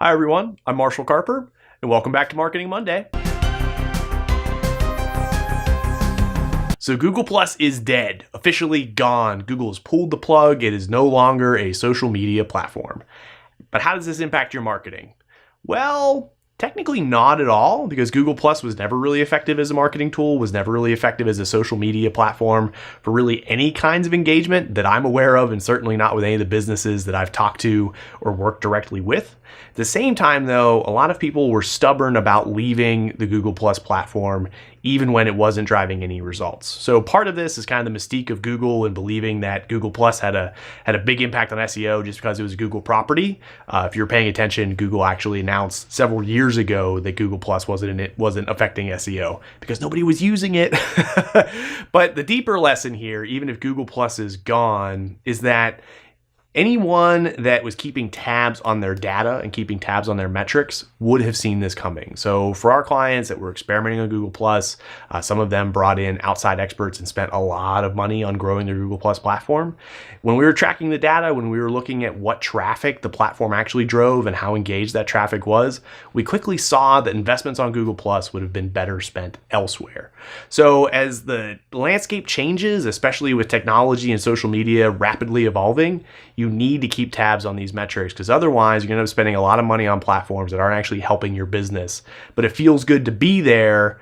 Hi everyone, I'm Marshall Carper, and welcome back to Marketing Monday. So Google Plus is dead, officially gone. Google has pulled the plug. It is no longer a social media platform. But how does this impact your marketing? Well, technically not at all, because Google Plus was never really effective as a marketing tool, was never really effective as a social media platform for really any kinds of engagement that I'm aware of, and certainly not with any of the businesses that I've talked to or worked directly with. At the same time, though, a lot of people were stubborn about leaving the Google Plus platform even when it wasn't driving any results. So part of this is kind of the mystique of Google and believing that Google Plus had a big impact on SEO just because it was a Google property. If you're paying attention, Google actually announced several years ago that Google Plus wasn't affecting SEO because nobody was using it. But the deeper lesson here, even if Google Plus is gone, is that anyone that was keeping tabs on their data and keeping tabs on their metrics would have seen this coming. So for our clients that were experimenting on Google Plus, some of them brought in outside experts and spent a lot of money on growing their Google Plus platform. When we were tracking the data, when we were looking at what traffic the platform actually drove and how engaged that traffic was, we quickly saw that investments on Google Plus would have been better spent elsewhere. So as the landscape changes, especially with technology and social media rapidly evolving, you need to keep tabs on these metrics, because otherwise you're going to end up spending a lot of money on platforms that aren't actually helping your business. But it feels good to be there,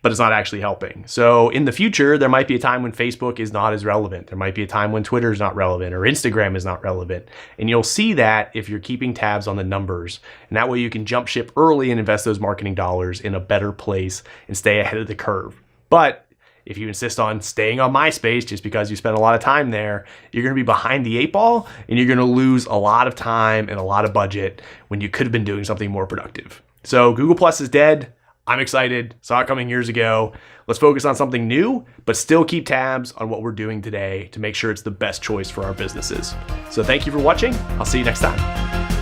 but it's not actually helping. So in the future, there might be a time when Facebook is not as relevant. There might be a time when Twitter is not relevant or Instagram is not relevant. And you'll see that if you're keeping tabs on the numbers. And that way you can jump ship early and invest those marketing dollars in a better place and stay ahead of the curve. But if you insist on staying on MySpace just because you spend a lot of time there, you're going to be behind the eight ball and you're going to lose a lot of time and a lot of budget when you could have been doing something more productive. So Google Plus is dead. I'm excited. Saw it coming years ago. Let's focus on something new, but still keep tabs on what we're doing today to make sure it's the best choice for our businesses. So thank you for watching. I'll see you next time.